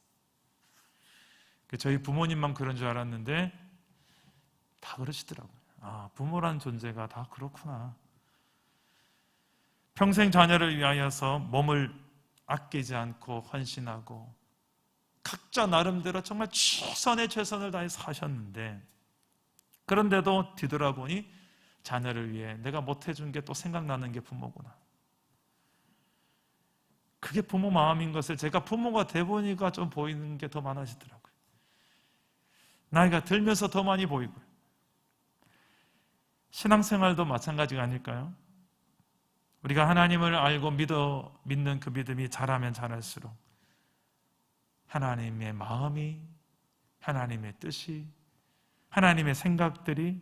A: 저희 부모님만 그런 줄 알았는데 다 그러시더라고요. 아, 부모란 존재가 다 그렇구나. 평생 자녀를 위하여서 몸을 아끼지 않고 헌신하고 각자 나름대로 정말 최선의 최선을 다해 사셨는데, 그런데도 뒤돌아보니 자녀를 위해 내가 못해준 게 또 생각나는 게 부모구나. 그게 부모 마음인 것을 제가 부모가 돼보니까 좀 보이는 게 더 많아지더라고요. 나이가 들면서 더 많이 보이고요. 신앙생활도 마찬가지가 아닐까요? 우리가 하나님을 알고 믿는 그 믿음이 자라면 자랄수록 하나님의 마음이, 하나님의 뜻이, 하나님의 생각들이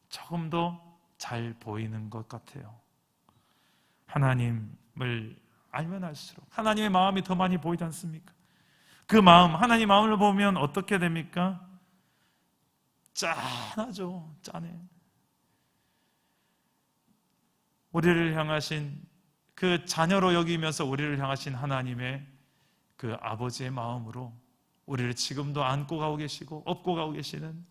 A: 조금 더 잘 보이는 것 같아요. 하나님을 알면 알수록 하나님의 마음이 더 많이 보이지 않습니까? 그 마음, 하나님의 마음을 보면 어떻게 됩니까? 짠하죠. 짠해. 우리를 향하신, 그 자녀로 여기면서 우리를 향하신 하나님의 그 아버지의 마음으로 우리를 지금도 안고 가고 계시고 업고 가고 계시는,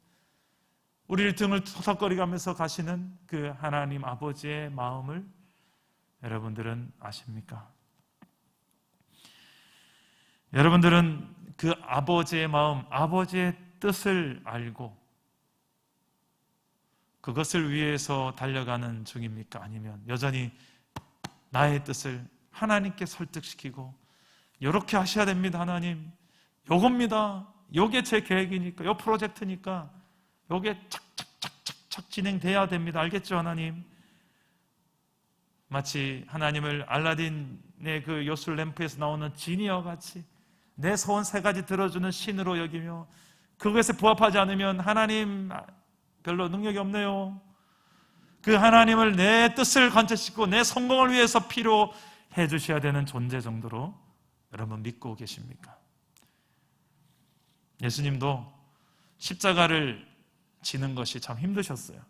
A: 우리를 등을 토닥거리가면서 가시는 그 하나님 아버지의 마음을 여러분들은 아십니까? 여러분들은 그 아버지의 마음, 아버지의 뜻을 알고 그것을 위해서 달려가는 중입니까? 아니면 여전히 나의 뜻을 하나님께 설득시키고 이렇게 하셔야 됩니다, 하나님. 요겁니다. 요게 제 계획이니까, 요 프로젝트니까 요게 착착착착착 진행돼야 됩니다. 알겠죠, 하나님? 마치 하나님을 알라딘의 그 요술 램프에서 나오는 지니와 같이 내 소원 3가지 들어주는 신으로 여기며 그것에 부합하지 않으면 하나님 별로 능력이 없네요. 그 하나님을 내 뜻을 관철시키고 내 성공을 위해서 필요해 주셔야 되는 존재 정도로 여러분 믿고 계십니까? 예수님도 십자가를 지는 것이 참 힘드셨어요.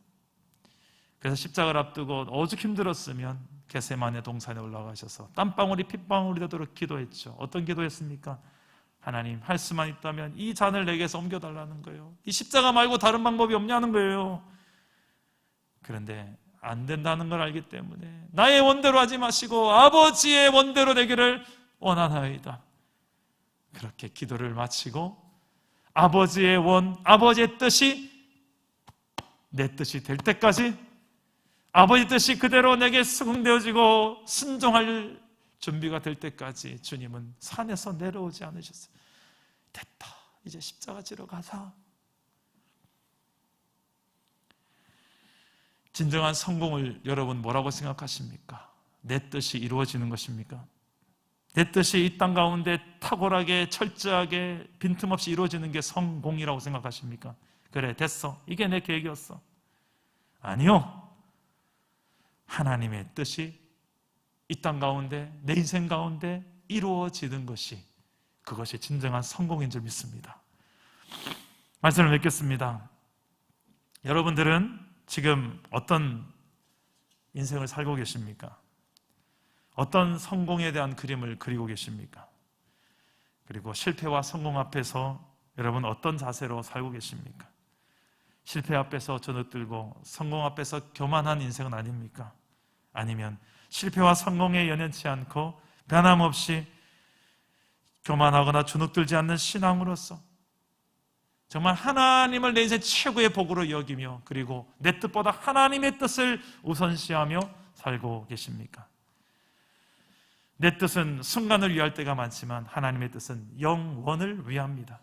A: 그래서 십자가를 앞두고 오죽 힘들었으면 겟세마네 동산에 올라가셔서 땀방울이 핏방울이 되도록 기도했죠. 어떤 기도했습니까? 하나님, 할 수만 있다면 이 잔을 내게서 옮겨달라는 거예요. 이 십자가 말고 다른 방법이 없냐는 거예요. 그런데 안 된다는 걸 알기 때문에 나의 원대로 하지 마시고 아버지의 원대로 되기를 원하나이다. 그렇게 기도를 마치고 아버지의 원, 아버지의 뜻이 내 뜻이 될 때까지, 아버지 뜻이 그대로 내게 수긍되어지고 순종할 준비가 될 때까지 주님은 산에서 내려오지 않으셨어요. 됐다, 이제 십자가 지러 가자. 진정한 성공을 여러분 뭐라고 생각하십니까? 내 뜻이 이루어지는 것입니까? 내 뜻이 이 땅 가운데 탁월하게 철저하게 빈틈없이 이루어지는 게 성공이라고 생각하십니까? 그래, 됐어, 이게 내 계획이었어. 아니요, 하나님의 뜻이 이 땅 가운데 내 인생 가운데 이루어지는 것이, 그것이 진정한 성공인 줄 믿습니다. 말씀을 맺겠습니다. 여러분들은 지금 어떤 인생을 살고 계십니까? 어떤 성공에 대한 그림을 그리고 계십니까? 그리고 실패와 성공 앞에서 여러분 어떤 자세로 살고 계십니까? 실패 앞에서 주눅들고 성공 앞에서 교만한 인생은 아닙니까? 아니면 실패와 성공에 연연치 않고 변함없이 교만하거나 주눅들지 않는 신앙으로서 정말 하나님을 내 인생 최고의 복으로 여기며 그리고 내 뜻보다 하나님의 뜻을 우선시하며 살고 계십니까? 내 뜻은 순간을 위할 때가 많지만 하나님의 뜻은 영원을 위합니다.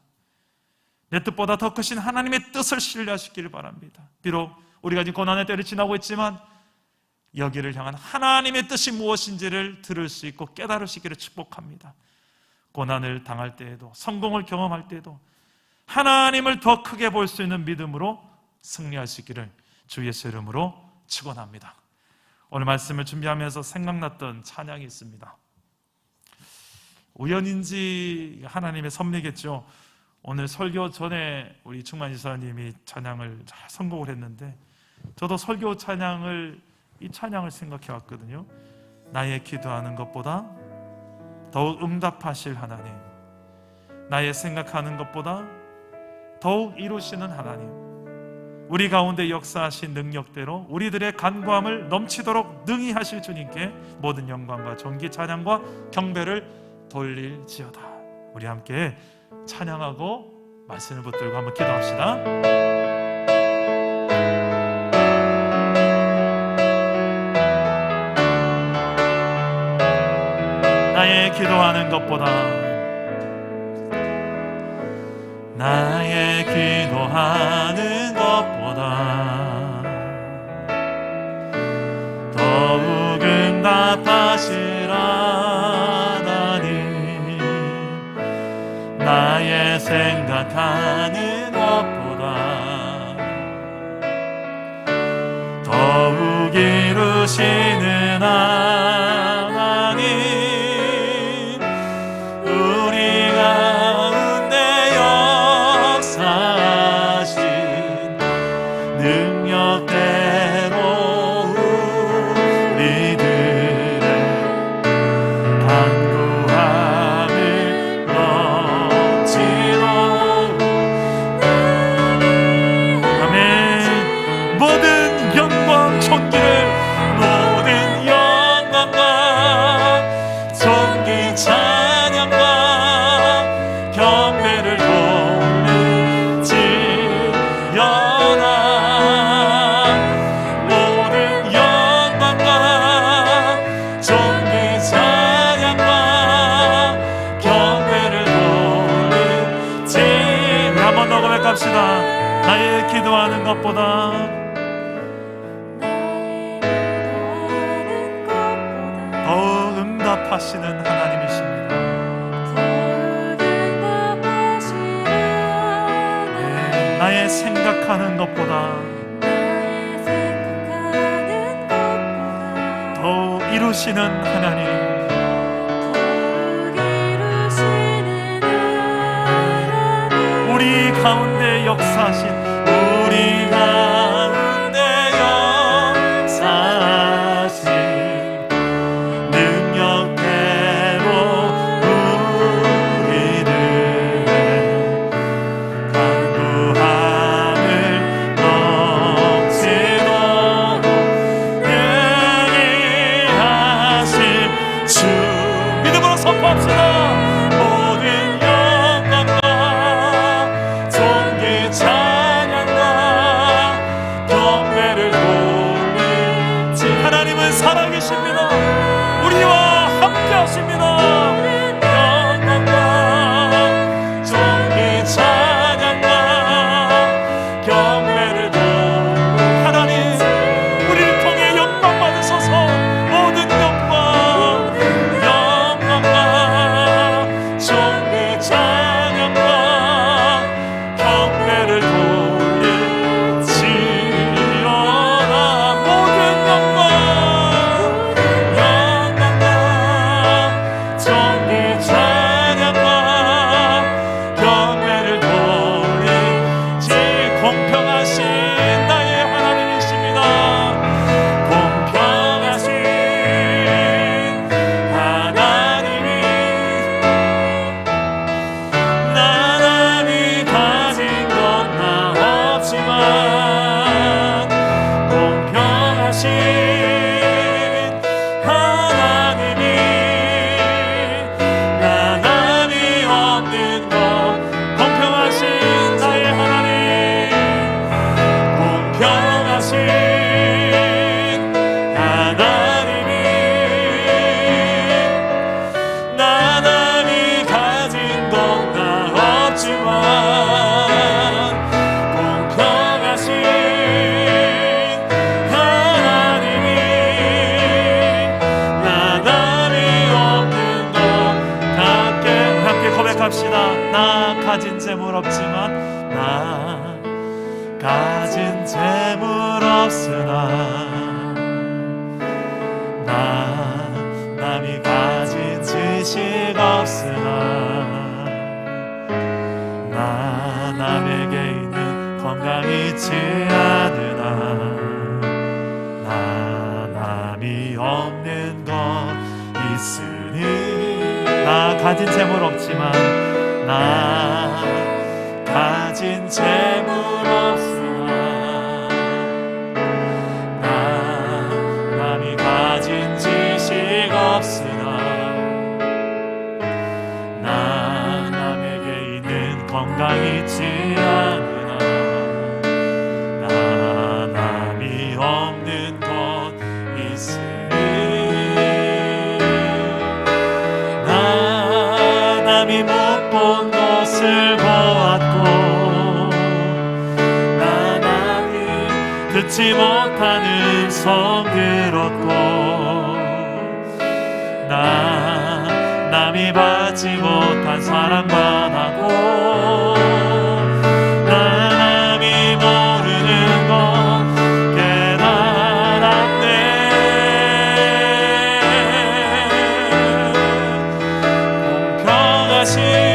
A: 내 뜻보다 더 크신 하나님의 뜻을 신뢰하시기를 바랍니다. 비록 우리가 지금 고난의 때를 지나고 있지만 여기를 향한 하나님의 뜻이 무엇인지를 들을 수 있고 깨달을 수 있기를 축복합니다. 고난을 당할 때에도 성공을 경험할 때에도 하나님을 더 크게 볼 수 있는 믿음으로 승리할 수 있기를 주 예수 이름으로 축원합니다. 오늘 말씀을 준비하면서 생각났던 찬양이 있습니다. 우연인지 하나님의 섭리겠죠. 오늘 설교 전에 우리 충만 이사님이 찬양을 잘 선곡을 했는데 저도 설교 찬양을 이 찬양을 생각해 왔거든요. 나의 기도하는 것보다 더욱 응답하실 하나님, 나의 생각하는 것보다 더욱 이루시는 하나님, 우리 가운데 역사하신 능력대로 우리들의 간구함을 넘치도록 능히 하실 주님께 모든 영광과 존귀, 찬양과 경배를 돌릴지어다. 우리 함께 찬양하고 말씀을 붙들고 한번 기도합시다. 나의 기도하는 것보다, 나의 기도하는 것보다 더욱 응답하실 하나님, 나의 생각하는 것보다 더욱 이루시는 하나님, 우리 가운데 역사하신 능력대로 우리들의 간구함을 넘치도록, 아멘. 모든 영광 존귀를, 모든 영광과 존귀 찬양과 경배를 돌릴지어다. 모든 영광과 존귀 찬양과 경배를 돌릴지. 우리 한 번 더 고백합시다. 나의 기도하는 것보다 더욱 응답하시는 하나님이십니다. 네, 나의 생각하는 것보다 더욱 이루시는 하나님, 우리 가운데 역사하신, 우리 가운데 역사하신 능력대로 우리들의 간구함을 넘치도록 능히 하실 주, 믿음으로 선포합시다. 모든 영광과 존귀 찬양과 경배를 돌릴지. 하나님은 살아계십니다. 우리와 함께 하십니다. 영광과 존귀 찬양과 경배를 돌릴지. 하나님, 우리를 통해 영광 받으소서. 모든 영광과 존귀 찬양과 경배를 돌릴지어다. 모든 영광과 존귀 찬양과 경배를 돌릴지. 공평하신 나의 하나님이십니다. 공평하신 하나님이, 나날이 가진 건 나 없지만 공평하신 하나님이, 나날이 없는 것, 공평하신 나의 하나님, 공평하신 하나님이, 나날이 가진 건 다 없지만 공평하신 하나님이, 나날이 없는 것 같게. 함께 고백합시다. 나 가진 재물 없지만, 나 가진 재물 없으나, 나 남이 가진 지식 없으나, 나 남에게 있는 건강 있지 않으나, 나 남이 없는 것 있으니. 나 가진 재물 없지만 나 가진 재물 없으나 나 남이 가진 지식 없으나 나 남에게 있는 건강 있지 않으나 나 남이 없는 것 있으니 나 남이 못 본 것을 보았고 나 남이 듣지 못한 음성 들었고 나 남이 받지 못한 사랑 받았고 나 남이 모르는 것 깨달았네. 공평하신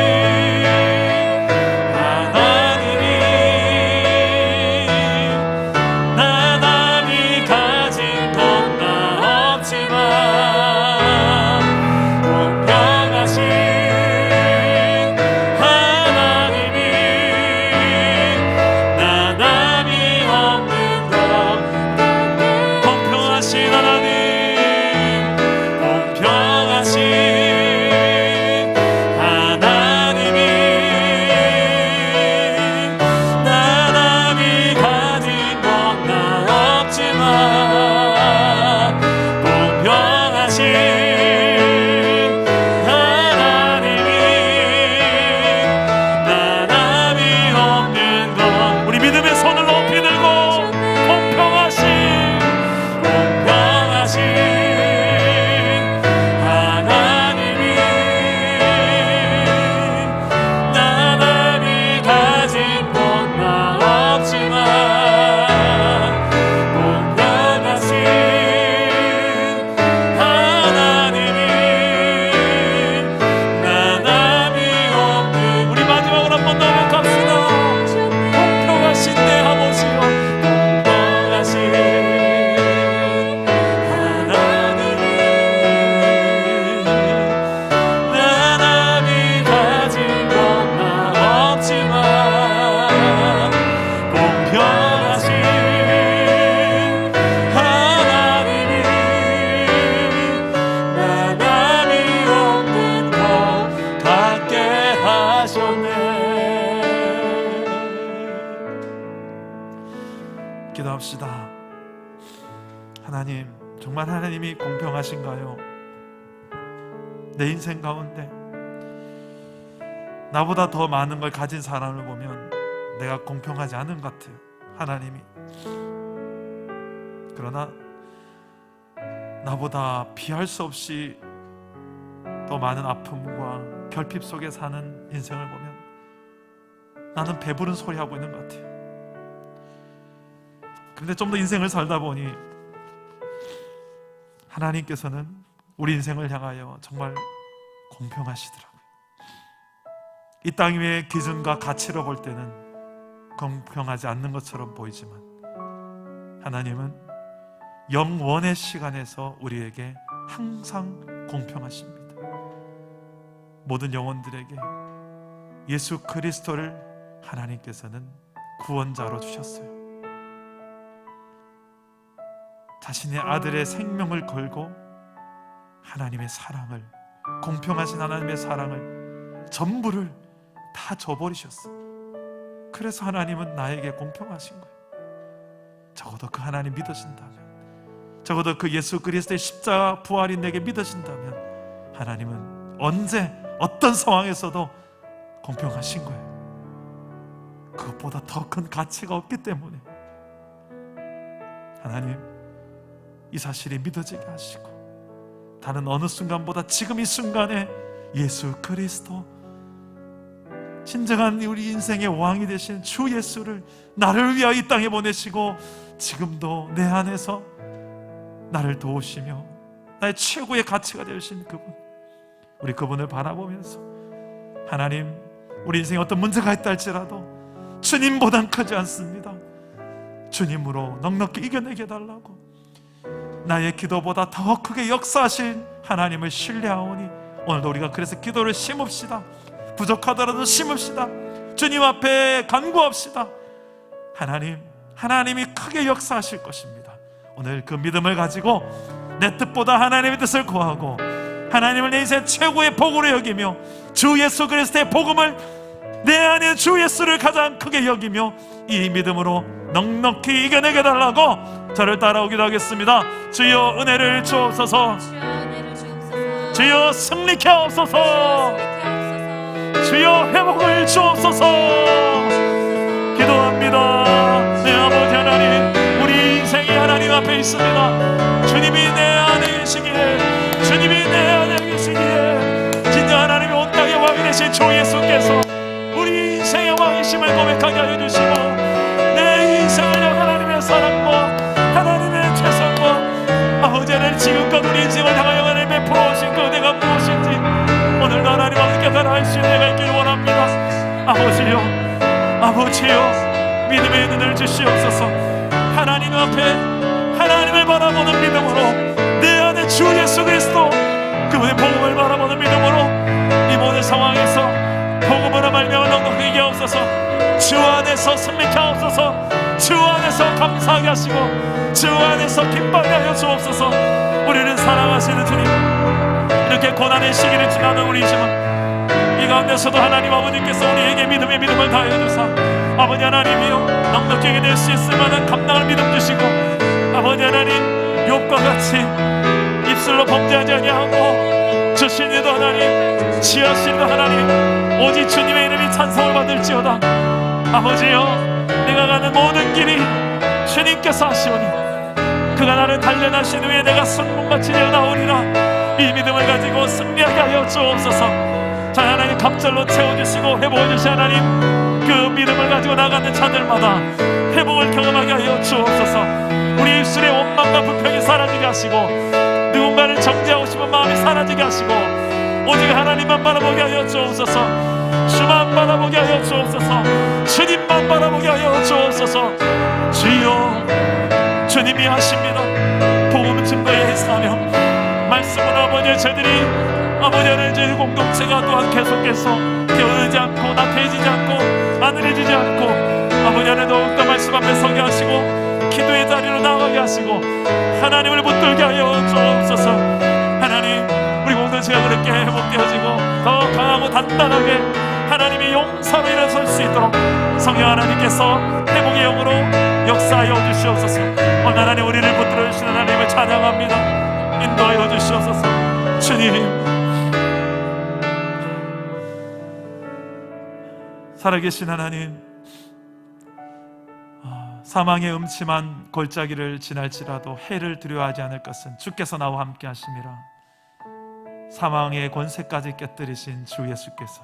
A: 기도합시다. 하나님, 정말 하나님이 공평하신가요? 내 인생 가운데 나보다 더 많은 걸 가진 사람을 보면 내가 공평하지 않은 것 같아요. 하나님이. 그러나 나보다 비할 수 없이 더 많은 아픔과 결핍 속에 사는 인생을 보면 나는 배부른 소리 하고 있는 것 같아요. 근데 좀 더 인생을 살다 보니 하나님께서는 우리 인생을 향하여 정말 공평하시더라고요. 이 땅 위의 기준과 가치로 볼 때는 공평하지 않는 것처럼 보이지만 하나님은 영원의 시간에서 우리에게 항상 공평하십니다. 모든 영혼들에게 예수 그리스도를 하나님께서는 구원자로 주셨어요. 자신의 아들의 생명을 걸고 하나님의 사랑을, 공평하신 하나님의 사랑을 전부를 다 줘버리셨어요. 그래서 하나님은 나에게 공평하신 거예요. 적어도 그 하나님 믿으신다면, 적어도 그 예수 그리스도의 십자가 부활이 내게 믿으신다면 하나님은 언제 어떤 상황에서도 공평하신 거예요. 그것보다 더 큰 가치가 없기 때문에 하나님, 이 사실이 믿어지게 하시고 다른 어느 순간보다 지금 이 순간에 예수 그리스도, 진정한 우리 인생의 왕이 되신 주 예수를 나를 위하여 이 땅에 보내시고 지금도 내 안에서 나를 도우시며 나의 최고의 가치가 되신 그분, 우리 그분을 바라보면서 하나님, 우리 인생에 어떤 문제가 있다 할지라도 주님보단 크지 않습니다. 주님으로 넉넉히 이겨내게 해달라고, 나의 기도보다 더 크게 역사하신 하나님을 신뢰하오니 오늘도 우리가 그래서 기도를 심읍시다. 부족하더라도 심읍시다. 주님 앞에 간구합시다. 하나님이 크게 역사하실 것입니다. 오늘 그 믿음을 가지고 내 뜻보다 하나님의 뜻을 구하고 하나님을 내 인생 최고의 복으로 여기며 주 예수 그리스도의 복음을 내 안에 주 예수를 가장 크게 여기며 이 믿음으로 넉넉히 이겨내게 달라고 저를 따라오기도 하겠습니다. 주여 은혜를 주옵소서. 주여 승리케 하옵소서. 주여 회복을 주옵소서. 기도합니다. 내 아버지 하나님, 우리 인생이 하나님 앞에 있습니다. 주님이 내 안에 계시기에, 주님이 내 안에 계시기에 진정 하나님이 온 땅의 왕이 되신 주 예수께서 우리 인생의 왕이심을 고백하게 하여 주시고 내 인생을 향한 하나님의 사랑과 하나님의 최선과 아버지 하나님 지금껏 우리 인생을 향하여 하나님 베풀어 오신 그 은혜가 무엇인지 오늘도 하나님 아버지께 따라할 수 있는 내가 있기를 원합니다. 아버지요 믿음의 눈을 주시옵소서. 하나님 앞에 하나님을 바라보는 믿음으로 내 안에 주 예수 그리스도 그분의 복음을 바라보는 믿음으로 이 모든 상황에서 복음으로 말미암아 넉넉히 이겨 하옵소서. 주 안에서 승리케 하옵소서. 주 안에서 감사하게 하시고 주 안에서 기뻐하게 하여 주옵소서. 우리는 사랑하시는 주님, 이렇게 고난의 시기를 지나는 우리지만 이 가운데서도 하나님 아버지께서 우리에게 믿음의 믿음을 다하여 주사 아버지 하나님이여 넉넉히 이겨낼 수 있을 만한 감당할 믿음 주시고 아버지 하나님 욥과 같이 입술로 범죄하지 아니하고 주시니도 하나님 지하시니도 하나님 오직 주님의 이름이 찬송을 받을지어다. 아버지여 내가 가는 모든 길이 주님께서 하시오니 그가 나를 단련하신 후에 내가 승문같이 되어나오리라. 이 믿음을 가지고 승리하게 하여 주옵소서. 자 하나님 갑절로 채워주시고 회복해주신 하나님 그 믿음을 가지고 나가는 자들마다 회복을 경험하게 하여 주옵소서. 우리 입술의 원망과 불평이 사라지게 하시고 누군가를 정죄하고 싶은 마음이 사라지게 하시고 오직 하나님만 바라보게 하여 주옵소서. 주만 바라보게 하여 주옵소서. 주님만 바라보게 하여 주옵소서. 주여 주님이 하십니다. 복음 증거에 행사하며 말씀은 아버지의 저희들이 아버지 하나님 저희 공동체가 또한 계속해서 게으르지 않고 나태해지지 않고 안일해지지 않고 아버지 하나님 더욱더 말씀 앞에 서게 하시고 기도의 자리로 나가게 하시고 하나님을 붙들게 하여 주옵소서. 하나님 우리 공동체가 그렇게 회복되어지고 더 강하고 단단하게 하나님의 용사로 일어설 수 있도록 성령 하나님께서 회복의 영으로 역사하여 주시옵소서. 오늘 하나님 우리를 붙들어 주시는 하나님을 찬양합니다. 인도하여 주시옵소서. 주님 살아계신 하나님, 사망의 음침한 골짜기를 지날지라도 해를 두려워하지 않을 것은 주께서 나와 함께 하심이라. 사망의 권세까지 깨뜨리신 주 예수께서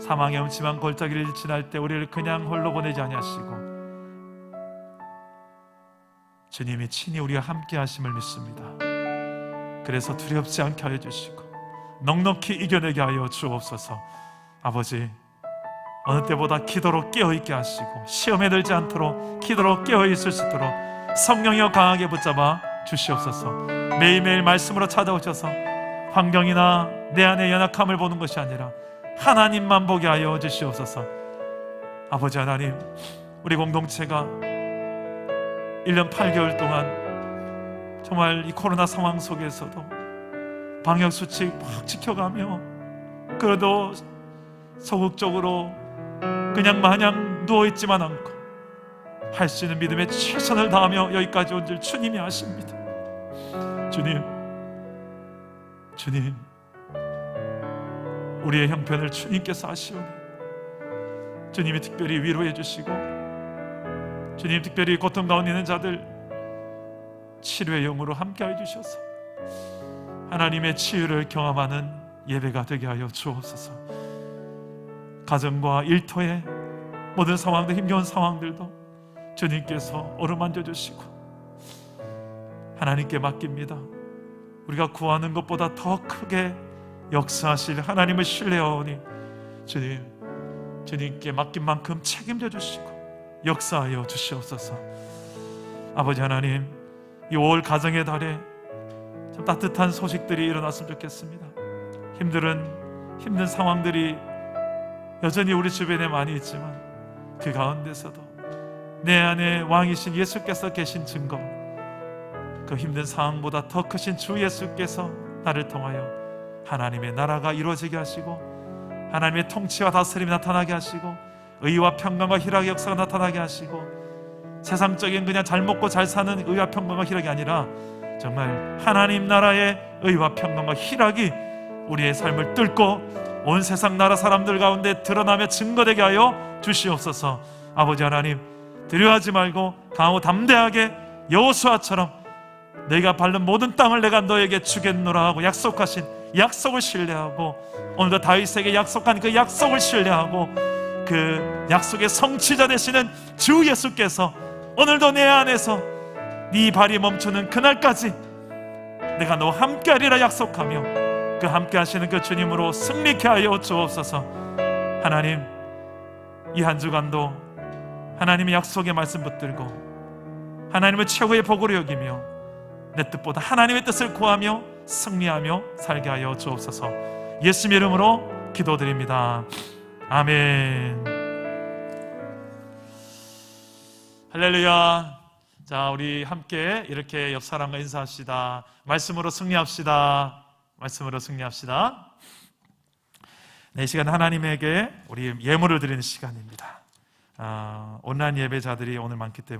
A: 사망의 음침한 골짜기를 지날 때 우리를 그냥 홀로 보내지 아니하시고 주님이 친히 우리와 함께 하심을 믿습니다. 그래서 두렵지 않게 하여 주시고 넉넉히 이겨내게 하여 주옵소서. 아버지 어느 때보다 기도로 깨어있게 하시고 시험에 들지 않도록 기도로 깨어있을 수 있도록 성령이여 강하게 붙잡아 주시옵소서. 매일매일 말씀으로 찾아오셔서 환경이나 내 안의 연약함을 보는 것이 아니라 하나님만 보게 하여 주시옵소서. 아버지 하나님 우리 공동체가 1년 8개월 동안 정말 이 코로나 상황 속에서도 방역수칙 막 지켜가며 그래도 소극적으로 그냥 마냥 누워있지만 않고 할 수 있는 믿음에 최선을 다하며 여기까지 온 줄 주님이 아십니다. 주님 우리의 형편을 주님께서 아시오니 주님이 특별히 위로해 주시고 주님 특별히 고통 가운데 있는 자들 치료의 영으로 함께해 주셔서 하나님의 치유를 경험하는 예배가 되게 하여 주옵소서. 가정과 일터의 모든 상황들, 힘겨운 상황들도 주님께서 어루만져 주시고 하나님께 맡깁니다. 우리가 구하는 것보다 더 크게 역사하실 하나님을 신뢰하오니 주님께 맡긴 만큼 책임져 주시고 역사하여 주시옵소서. 아버지 하나님 이 5월 가정의 달에 참 따뜻한 소식들이 일어났으면 좋겠습니다. 힘든 상황들이 여전히 우리 주변에 많이 있지만 그 가운데서도 내 안에 왕이신 예수께서 계신 증거, 그 힘든 상황보다 더 크신 주 예수께서 나를 통하여 하나님의 나라가 이루어지게 하시고 하나님의 통치와 다스림이 나타나게 하시고 의와 평강과 희락의 역사가 나타나게 하시고 세상적인 그냥 잘 먹고 잘 사는 의와 평강과 희락이 아니라 정말 하나님 나라의 의와 평강과 희락이 우리의 삶을 뚫고 온 세상 나라 사람들 가운데 드러나며 증거되게 하여 주시옵소서. 아버지 하나님, 두려워하지 말고 강하고 담대하게 여호수아처럼 내가 밟는 모든 땅을 내가 너에게 주겠노라 하고 약속하신 약속을 신뢰하고 오늘도 다윗에게 약속한 그 약속을 신뢰하고 그 약속의 성취자 되시는 주 예수께서 오늘도 내 안에서 네 발이 멈추는 그날까지 내가 너와 함께하리라 약속하며 그 함께 하시는 그 주님으로 승리케 하여 주옵소서. 하나님, 이 한 주간도 하나님의 약속의 말씀 붙들고 하나님의 최고의 복으로 여기며 내 뜻보다 하나님의 뜻을 구하며 승리하며 살게 하여 주옵소서. 예수님 이름으로 기도드립니다. 아멘. 할렐루야. 자, 우리 함께 이렇게 옆 사람과 인사합시다. 말씀으로 승리합시다. 말씀으로 승리합시다. 네, 이 시간 하나님에게 우리 예물을 드리는 시간입니다. 온라인 예배자들이 오늘 많기 때문에